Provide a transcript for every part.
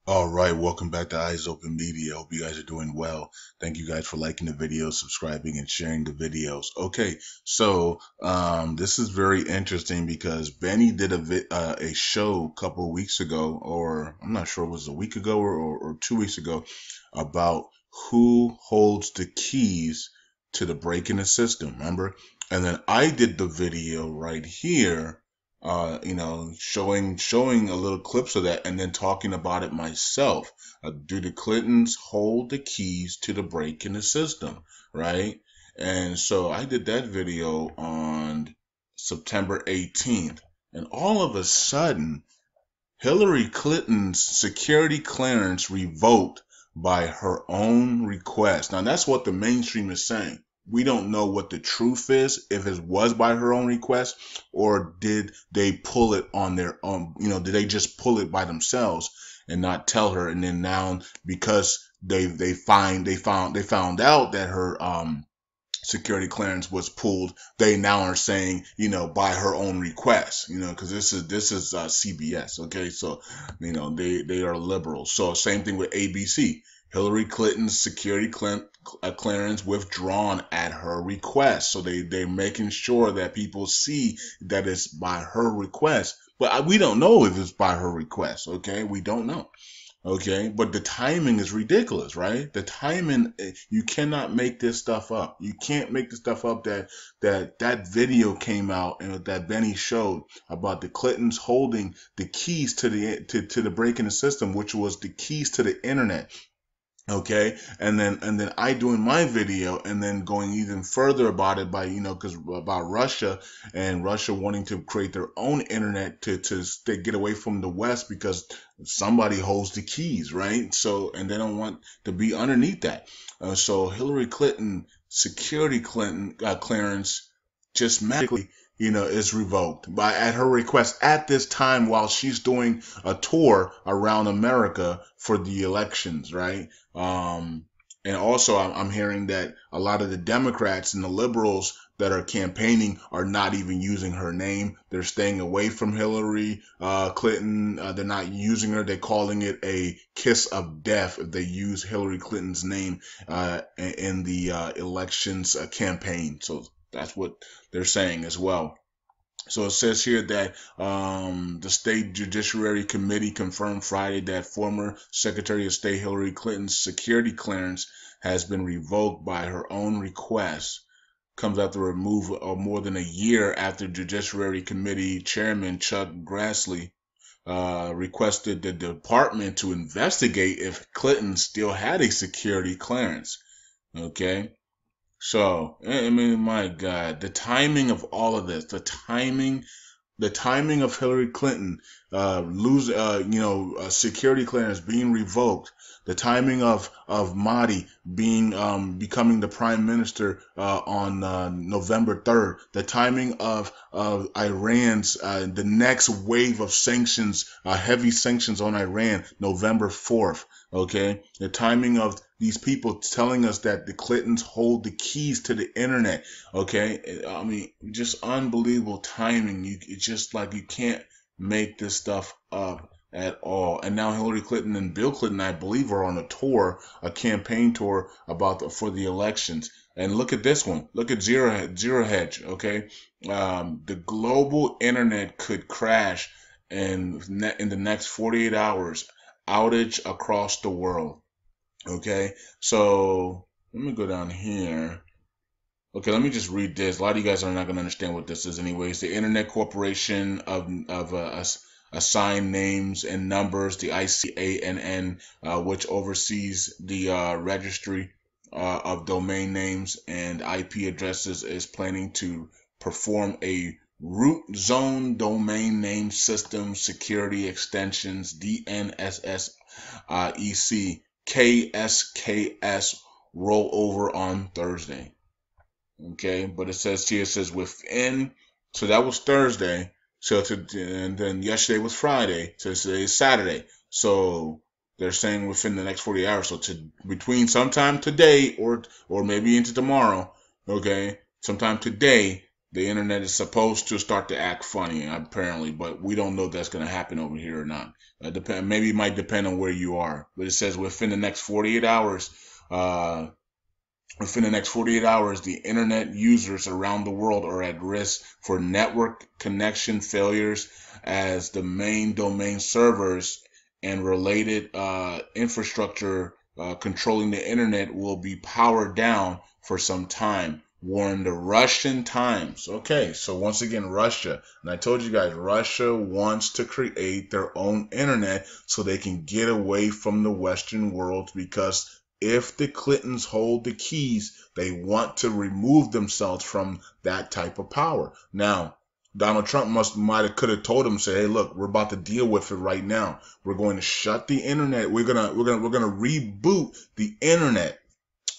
All right, welcome back to Eyes Open Media. Hope you guys are doing well. Thank you guys for liking the videos, subscribing, and sharing the videos. Okay, so this is very interesting because Benny did a show a couple of weeks ago, or I'm not sure it was a week ago or 2 weeks ago, about who holds the keys to the break in the system. Remember? And then I did the video right here, showing a little clips of that and then talking about it myself. Do the Clintons hold the keys to the break in the system, right? And so I did that video on September 18th, and all of a sudden, Hillary Clinton's security clearance revoked by her own request. Now, that's what the mainstream is saying. We don't know what the truth is, if it was by her own request or did they pull it on their own, did they just pull it by themselves and not tell her? And then now because they found out that her security clearance was pulled, they now are saying, by her own request, because this is CBS. Okay, so they are liberal. So same thing with ABC. Hillary Clinton's security clearance withdrawn at her request. So they're making sure that people see that it's by her request. But we don't know if it's by her request. Okay, we don't know. Okay, but the timing is ridiculous, right? The timing, you cannot make this stuff up. You can't make the stuff up that video came out and that Benny showed about the Clintons holding the keys to the break in the system, which was the keys to the internet. Okay, and then I doing my video and then going even further about it by because about Russia and Russia wanting to create their own internet to get away from the West because somebody holds the keys, right? So and they don't want to be underneath that. So Hillary Clinton security clearance just magically is revoked by at her request at this time while she's doing a tour around America for the elections, right? And also I'm hearing that a lot of the Democrats and the liberals that are campaigning are not even using her name. They're staying away from Hillary Clinton. They're not using her. They're calling it a kiss of death if they use Hillary Clinton's name in the elections campaign. So that's what they're saying as well. So it says here that the State Judiciary Committee confirmed Friday that former Secretary of State Hillary Clinton's security clearance has been revoked by her own request. Comes after a move of more than a year after Judiciary Committee Chairman Chuck Grassley requested the department to investigate if Clinton still had a security clearance. Okay. So, I mean, my God, the timing of all of this, the timing of Hillary Clinton security clearance being revoked, the timing of Mahdi being becoming the prime minister on November 3rd, the timing of Iran's the next wave of sanctions, heavy sanctions on Iran, November 4th. Okay, the timing of these people telling us that the Clintons hold the keys to the internet. Okay, I mean, just unbelievable timing. It's just like you can't make this stuff up at all. And now Hillary Clinton and Bill Clinton, I believe, are on a tour, a campaign tour for the elections. And look at this one. Look at Zero Hedge. Okay, the global internet could crash in the next 48 hours. Outage across the world. Okay, so let me go down here. Okay, let me just read this. A lot of you guys are not going to understand what this is anyways. The Internet Corporation of Assigned Names and Numbers, the ICANN, which oversees the registry of domain names and IP addresses, is planning to perform a root zone domain name system security extensions DNSSEC KSKS rollover on Thursday. Okay, but it says within, so that was Thursday. So and then yesterday was Friday. So today is Saturday. So they're saying within the next 40 hours. So between sometime today or maybe into tomorrow. Okay, sometime today, The internet is supposed to start to act funny, apparently, but we don't know if that's going to happen over here or not. Maybe it might depend on where you are. But it says within the next 48 hours, uh, the internet users around the world are at risk for network connection failures as the main domain servers and related infrastructure controlling the internet will be powered down for some time, warned the Russian Times. Okay, so once again, Russia. And I told you guys, Russia wants to create their own internet so they can get away from the Western world, because if the Clintons hold the keys, they want to remove themselves from that type of power. Now, Donald Trump could have told him, say, hey, look, we're about to deal with it right now. We're going to shut the internet. We're gonna reboot the internet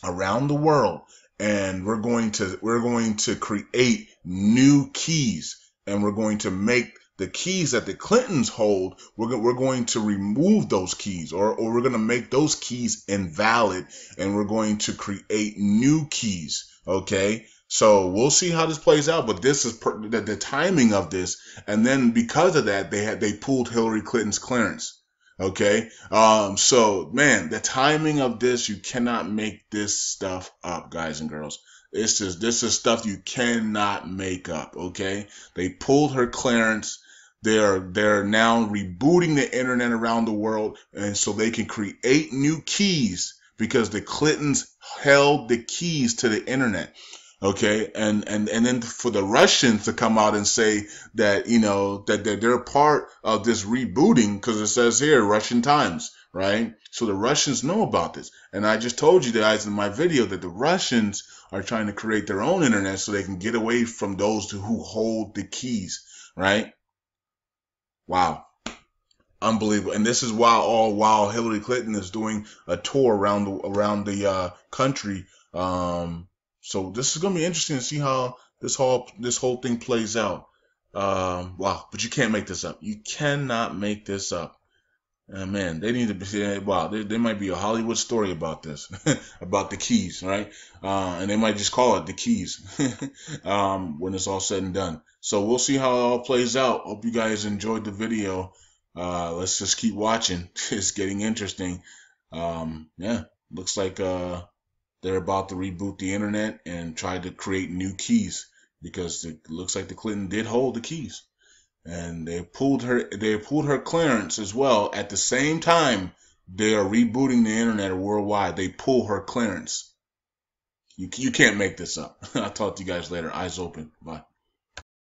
around the world, and we're going to create new keys, and we're going to make the keys that the Clintons hold, we're going to remove those keys, or we're going to make those keys invalid, and we're going to create new keys. Okay, so we'll see how this plays out, but this is the timing of this, and then because of that, they pulled Hillary Clinton's clearance. Okay, so man, the timing of this, you cannot make this stuff up, guys and girls. This is stuff you cannot make up. Okay, they pulled her clearance. They're now rebooting the internet around the world, and so they can create new keys, because the Clintons held the keys to the internet. Okay, and then for the Russians to come out and say that, that they're part of this rebooting, because it says here Russian Times, right? So the Russians know about this, and I just told you guys in my video that the Russians are trying to create their own internet so they can get away from those who hold the keys, right? Wow. Unbelievable. And this is while Hillary Clinton is doing a tour around the country. So this is gonna be interesting to see how this whole thing plays out. Wow, but you can't make this up. You cannot make this up. Man, they need to be. Wow, there might be a Hollywood story about this, about the keys, right? And they might just call it the keys when it's all said and done. So we'll see how it all plays out. Hope you guys enjoyed the video. Let's just keep watching. It's getting interesting. Yeah, looks like they're about to reboot the internet and try to create new keys, because it looks like the Clinton did hold the keys. And they pulled her clearance as well. At the same time, they are rebooting the internet worldwide. They pull her clearance. You can't make this up. I'll talk to you guys later. Eyes open. Bye.